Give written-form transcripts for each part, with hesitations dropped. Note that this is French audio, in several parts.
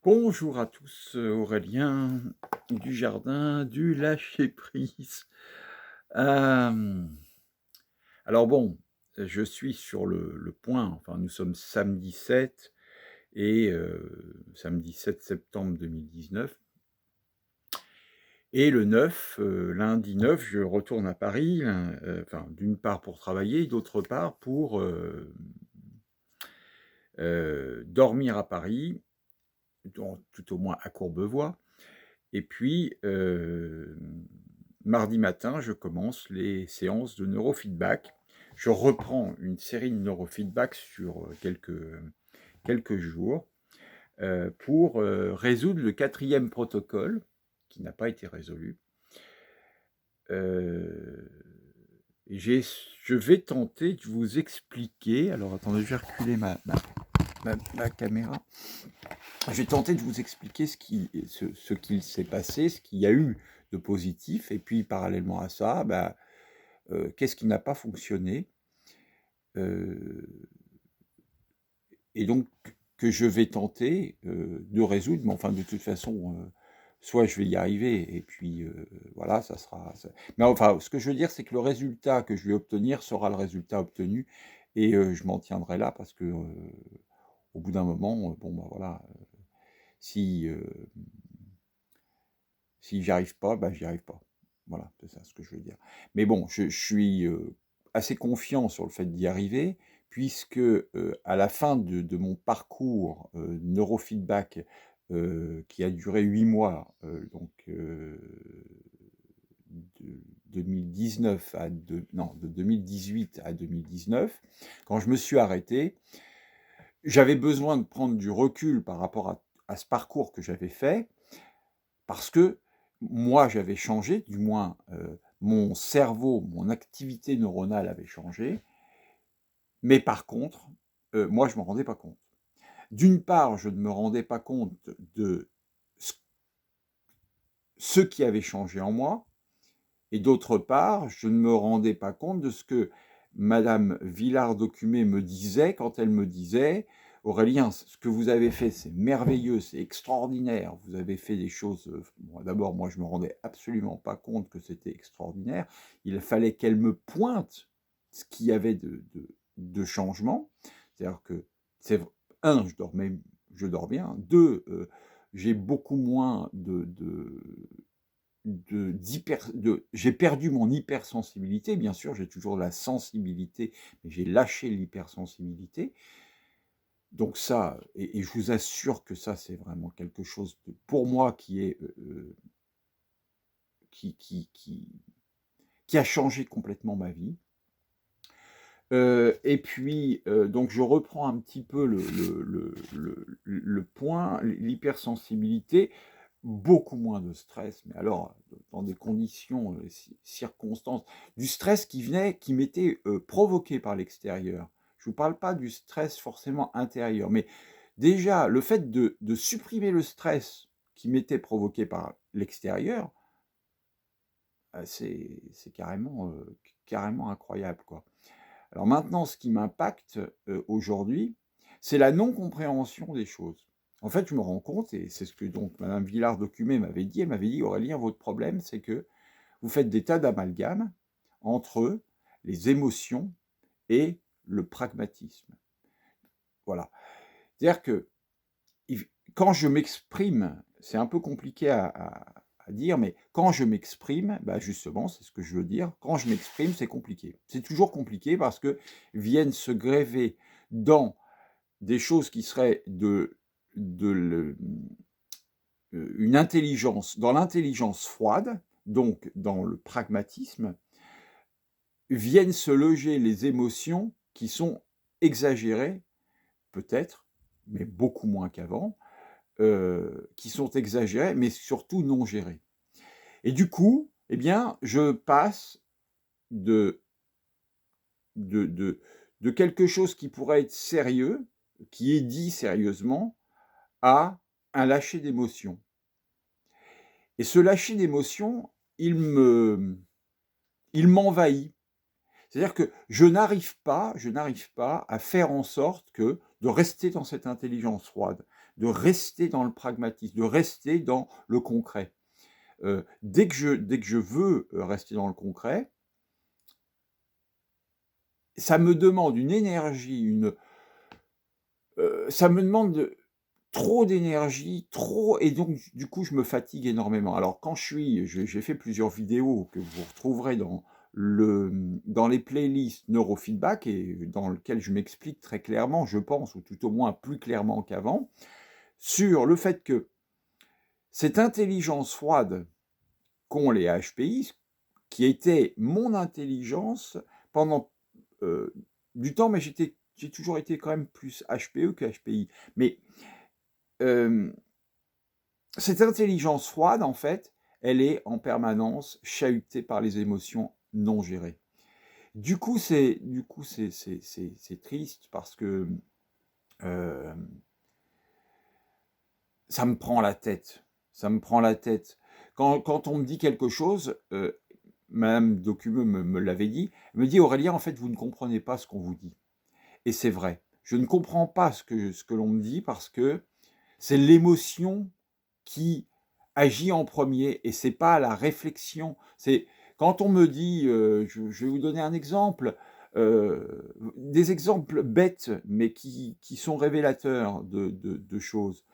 Bonjour à tous, Aurélien du jardin du lâcher-prise. Hem, alors bon, je suis sur le point, enfin nous sommes samedi 7 et samedi 7 septembre 2019 et le 9, lundi 9, je retourne à Paris, enfin d'une part pour travailler, d'autre part pour, dormir à Paris, donc tout au moins à Courbevoie. Et puis, mardi matin, je commence les séances de neurofeedback. Je reprends une série de neurofeedback sur, quelques jours, pour, résoudre le 4e protocole qui n'a pas été résolu. Heu et je vais tenter de vous expliquer, alors attendez, je vais reculer ma caméra. Je vais tenter de vous expliquer ce qu'il s'est passé, ce qu'il y a eu de positif et puis parallèlement à ça, qu'est-ce qui n'a pas fonctionné? Heu et donc que je vais tenter, de résoudre, mais enfin de toute façon, soit je vais y arriver et puis, voilà, ça mais enfin, ce que je veux dire, c'est que le résultat que je vais obtenir sera le résultat obtenu et je m'en tiendrai là parce que, au bout d'un moment, bon, voilà, si, si j'y arrive pas, j'y arrive pas. Voilà, c'est ça ce que je veux dire. Mais bon, je suis, assez confiant sur le fait d'y arriver puisque, à la fin de mon parcours, neurofeedback, qui a duré 8 mois, de 2019 à de 2018 à 2019, quand je me suis arrêté, j'avais besoin de prendre du recul par rapport à ce parcours que j'avais fait parce que moi, j'avais changé, du moins, mon cerveau, mon activité neuronale avait changé, mais par contre, moi, je ne m'en rendais pas compte. D'une part, je ne me rendais pas compte de ce ce qui avait changé en moi et d'autre part, je ne me rendais pas compte de ce que madame Villard-Documé me disait quand elle me disait: «Aurélien, ce que vous avez fait, c'est merveilleux, c'est extraordinaire. Vous avez fait des choses», bon, d'abord, moi, je me rendais absolument pas compte que c'était extraordinaire. Il fallait qu'elle me pointe ce qu'il y avait de changement. C'est-à-dire que c'est v 1, je dors bien. 2, j'ai beaucoup moins j'ai perdu mon hypersensibilité. Bien sûr, j'ai toujours la sensibilité, mais j'ai lâché l'hypersensibilité. Donc ça, et je vous assure que ça, c'est vraiment quelque chose de pour moi qui est, qui qui qui qui a changé complètement ma vie. Et puis, donc je reprends un petit peu le point, l'hypersensibilité, beaucoup moins de stress, mais alors, dans des conditions, circonstances, du stress qui m'était, provoqué par l'extérieur. Je vous parle pas du stress forcément intérieur, mais déjà le fait de supprimer le stress qui m'était provoqué par l'extérieur, c'est carrément incroyable, quoi. Alors maintenant, ce qui m'impacte, aujourd'hui, c'est la non-compréhension des choses. En fait, je me rends compte et c'est ce que donc madame Villard-Documé m'avait dit. Elle m'avait dit: «Aurélien, votre problème, c'est que vous faites des tas d'amalgames entre les émotions et le pragmatisme». Voilà. C'est-à-dire que if quand je m'exprime, c'est un peu compliqué à dire, mais quand je m'exprime, justement, c'est ce que je veux dire, quand je m'exprime, c'est compliqué. C'est toujours compliqué parce que viennent se greffer dans des choses qui seraient de le une intelligence dans l'intelligence froide, donc dans le pragmatisme, viennent se loger les émotions qui sont exagérées, peut-être, mais beaucoup moins qu'avant, qui sont exagérées, mais surtout non gérées. Et du coup, eh bien, je passe de de de de quelque chose qui pourrait être sérieux, qui est dit sérieusement, à un lâcher d'émotions. Et ce lâcher d'émotions, il m'envahit. C'est-à-dire que je n'arrive pas à faire en sorte que de rester dans cette intelligence froide. de rester dans le pragmatisme, de rester dans le concret. Dès que je veux rester dans le concret, ça me demande une énergie, ça me demande trop d'énergie, trop, et donc du coup je me fatigue énormément. Alors quand j'ai fait plusieurs vidéos que vous retrouverez dans les playlists neurofeedback, et dans lesquelles je m'explique très clairement, je pense, ou tout au moins plus clairement qu'avant, sur le fait que cette intelligence froide qu'ont les HPI, qui était mon intelligence pendant du temps, mais j'ai toujours été quand même plus HPE que HPI. Mais cette intelligence froide, en fait, elle est en permanence chahutée par les émotions non gérées. Du coup, c'est triste parce que ça me prend la tête. Ça me prend la tête. Quand on me dit quelque chose, Madame Documeux me l'avait dit, elle me dit: «Aurélien, en fait, vous ne comprenez pas ce qu'on vous dit». Et c'est vrai. Je ne comprends pas ce que l'on me dit parce que c'est l'émotion qui agit en premier et c'est pas la réflexion. C'est quand on me dit, je vais vous donner un exemple, des exemples bêtes, mais qui sont révélateurs de choses.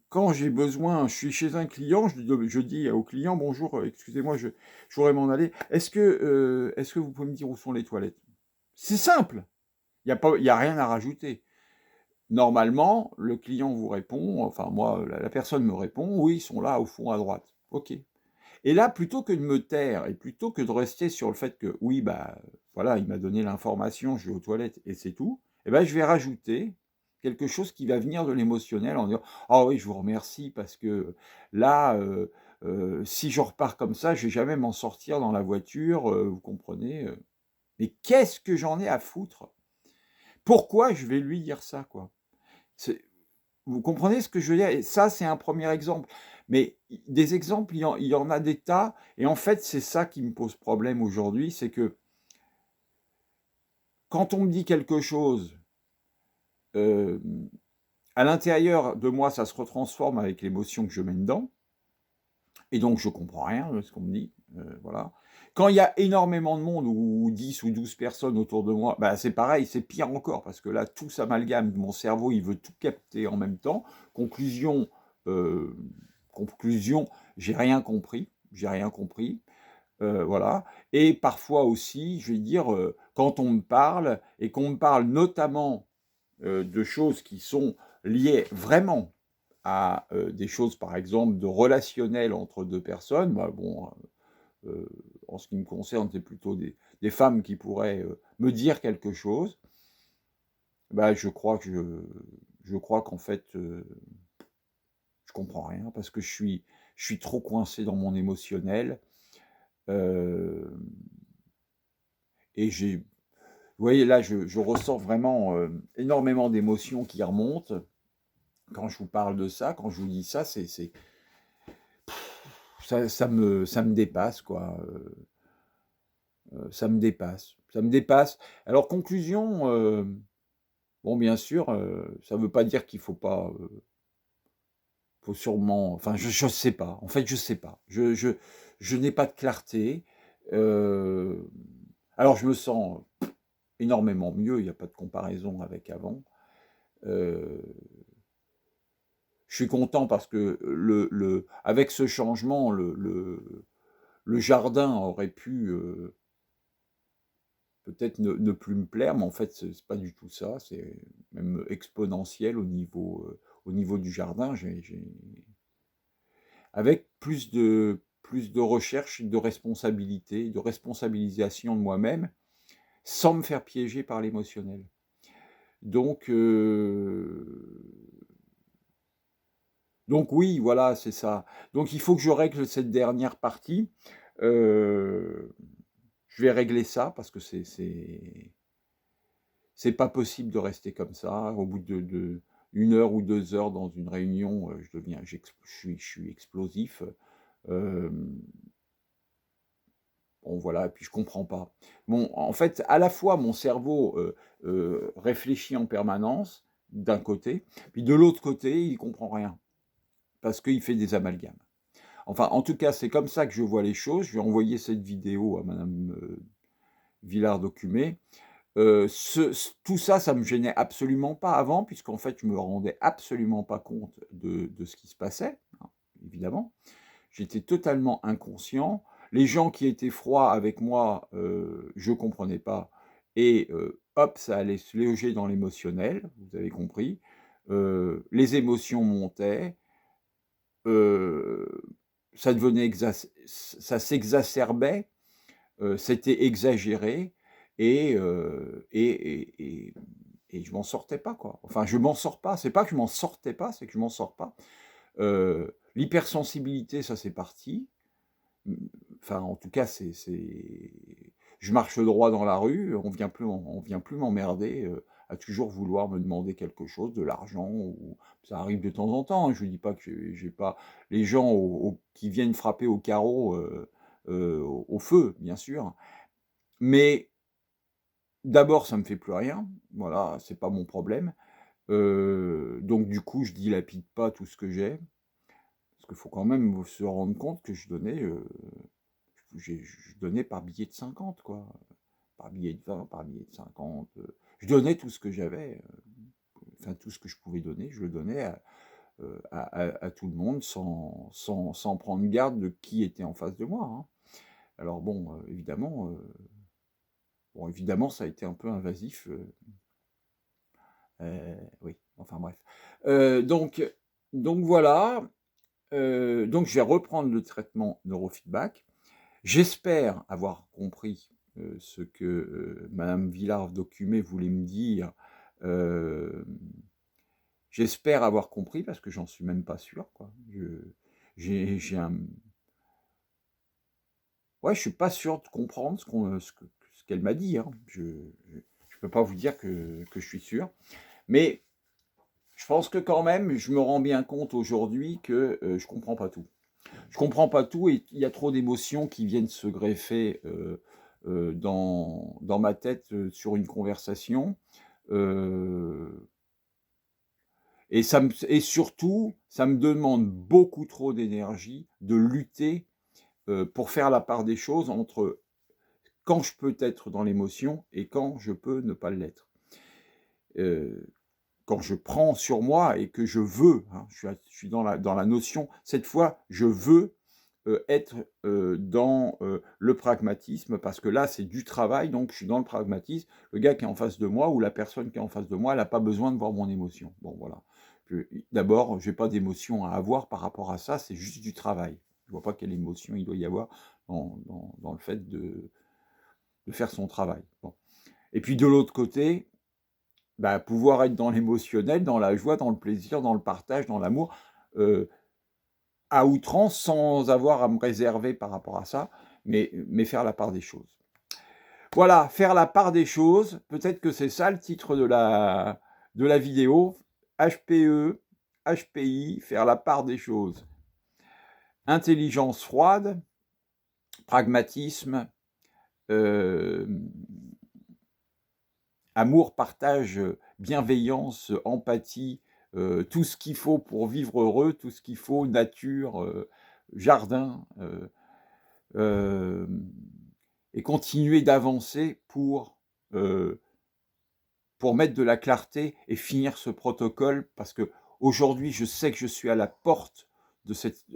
Quand j'ai besoin, je suis chez un client, je dis au client: «Bonjour, excusez-moi, je voudrais m'en aller. Est-ce que vous pouvez me dire où sont les toilettes?» C'est simple, il y a rien à rajouter. Normalement, le client vous répond, enfin moi, la personne me répond: «Oui, ils sont là au fond à droite». OK. Et là, plutôt que de me taire et plutôt que de rester sur le fait que oui, bah, voilà, il m'a donné l'information, je vais aux toilettes et c'est tout, et ben, je vais rajouter quelque chose qui va venir de l'émotionnel en disant: «Ah oui, je vous remercie parce que là, si je repars comme ça, je vais jamais m'en sortir dans la voiture, vous comprenez?» Mais qu'est-ce que j'en ai à foutre? Pourquoi je vais lui dire ça, quoi? C'est Vous comprenez ce que je veux dire? Et ça, c'est un premier exemple. Mais des exemples, il y en a des tas, et en fait, c'est ça qui me pose problème aujourd'hui, c'est que quand on me dit quelque chose, hem, à l'intérieur de moi, ça se retransforme avec l'émotion que je mets dedans, et donc je comprends rien de ce qu'on me dit, voilà. Quand il y a énormément de monde, ou 10 ou 12 personnes autour de moi, bah, c'est pareil, c'est pire encore parce que là, tout s'amalgame, mon cerveau, il veut tout capter en même temps. Conclusion, heu, conclusion, j'ai rien compris, voilà. Et parfois aussi, je vais dire, quand on me parle et qu'on me parle notamment, de choses qui sont liées vraiment à, des choses, par exemple, de relationnel entre 2 personnes, bah, bon, en ce qui me concerne, c'est plutôt des femmes qui pourraient, me dire quelque chose. Bah, je crois qu'en fait, je comprends rien parce que je suis trop coincé dans mon émotionnel, hem et vous voyez, là, je ressens vraiment, énormément d'émotions qui remontent quand je vous parle de ça, quand je vous dis ça, ça me dépasse, quoi, ça me dépasse. Alors conclusion, bon, bien sûr, ça ne veut pas dire qu'il faut sûrement, enfin, je sais pas. En fait, je sais pas. Je n'ai pas de clarté. Hem, alors je me sens énormément mieux, il y a pas de comparaison avec avant. Heu, je suis content parce que avec ce changement, le jardin aurait pu, peut-être ne plus me plaire, mais en fait, c'est pas du tout ça, c'est même exponentiel au niveau du jardin. J'ai Avec plus de recherche, de responsabilité, de responsabilisation de moi-même, sans me faire piéger par l'émotionnel. Donc oui, voilà, c'est ça. Donc il faut que je règle cette dernière partie. Heu, je vais régler ça parce que c'est pas possible de rester comme ça. Au bout de 1 heure ou 2 heures dans une réunion, je suis explosif. Hem, bon, voilà, et puis je comprends pas. Bon, en fait, à la fois mon cerveau, réfléchit en permanence, d'un côté, puis de l'autre côté, il comprend rien, parce qu'il fait des amalgames. Enfin, en tout cas, c'est comme ça que je vois les choses. Je vais envoyer cette vidéo à madame Villard-Documé. Tout ça, ça me gênait absolument pas avant, puisqu'en fait, je me rendais absolument pas compte de ce qui se passait, hein, évidemment. J'étais totalement inconscient. Les gens qui étaient froids avec moi, je comprenais pas et hop, ça allait se loger dans l'émotionnel, vous avez compris. Les émotions montaient, ça devenait ça s'exacerbait, c'était exagéré et je m'en sortais pas, quoi. Enfin, je m'en sors pas, c'est pas que je m'en sortais pas, c'est que je m'en sors pas. L'hypersensibilité, ça c'est parti. Enfin, en tout cas, je marche droit dans la rue, on vient plus m'emmerder à toujours vouloir me demander quelque chose, de l'argent, ou ça arrive de temps en temps, hein. Je ne dis pas que j'ai pas les gens qui viennent frapper au carreau, au feu, bien sûr, mais d'abord, ça me fait plus rien, voilà, c'est pas mon problème. Donc du coup, je dilapide pas tout ce que j'ai, parce qu'il faut quand même se rendre compte que je donnais par billet de 50, quoi. Par billet de 20, par billet de 50. Je donnais tout ce que j'avais, enfin tout ce que je pouvais donner, je le donnais à tout le monde sans prendre garde de qui était en face de moi, hein. Alors bon, évidemment, ça a été un peu invasif. Oui, enfin bref. Donc voilà. Donc je vais reprendre le traitement neurofeedback. J'espère avoir compris ce que madame Villard-Documé voulait me dire. J'espère avoir compris, parce que j'en suis même pas sûr, quoi. J'ai un... Ouais, je suis pas sûr de comprendre ce qu'elle m'a dit, hein. Je peux pas vous dire que je suis sûr. Mais je pense que quand même, je me rends bien compte aujourd'hui que je comprends pas tout. Je comprends pas tout et il y a trop d'émotions qui viennent se greffer dans ma tête sur une conversation. Et surtout, ça me demande beaucoup trop d'énergie de lutter pour faire la part des choses entre quand je peux être dans l'émotion et quand je peux ne pas l'être. Quand je prends sur moi et que je veux, hein, je suis dans la notion, cette fois, je veux être dans le pragmatisme, parce que là, c'est du travail, donc je suis dans le pragmatisme. Le gars qui est en face de moi ou la personne qui est en face de moi, elle n'a pas besoin de voir mon émotion. Bon, voilà. D'abord, je n'ai pas d'émotion à avoir par rapport à ça, c'est juste du travail. Je ne vois pas quelle émotion il doit y avoir dans le fait de faire son travail. Bon. Et puis de l'autre côté, bah, pouvoir être dans l'émotionnel, dans la joie, dans le plaisir, dans le partage, dans l'amour, à outrance, sans avoir à me réserver par rapport à ça, mais faire la part des choses. Voilà, faire la part des choses, peut-être que c'est ça le titre de la vidéo, HPE, HPI, faire la part des choses. Intelligence froide, pragmatisme, amour, partage, bienveillance, empathie, tout ce qu'il faut pour vivre heureux, tout ce qu'il faut, nature, jardin, et continuer d'avancer pour mettre de la clarté et finir ce protocole, parce que aujourd'hui, je sais que je suis à la porte de cette...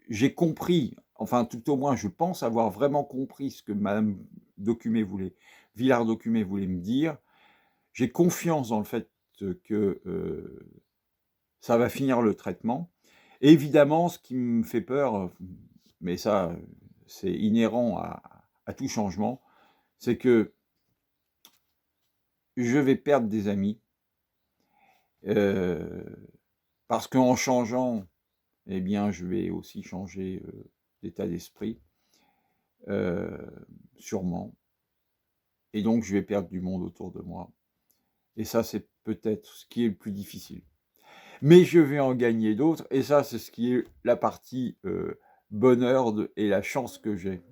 j'ai compris, enfin tout au moins je pense avoir vraiment compris ce que madame Villard-Documé voulait me dire. J'ai confiance dans le fait que ça va finir le traitement. Et évidemment, ce qui me fait peur, mais ça c'est inhérent à tout changement, c'est que je vais perdre des amis, parce qu'en changeant, eh bien, je vais aussi changer d'état d'esprit, sûrement. Et donc, je vais perdre du monde autour de moi. Et ça, c'est peut-être ce qui est le plus difficile. Mais je vais en gagner d'autres, et ça, c'est ce qui est la partie bonheur et la chance que j'ai.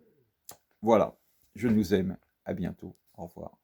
Voilà, je nous aime. À bientôt. Au revoir.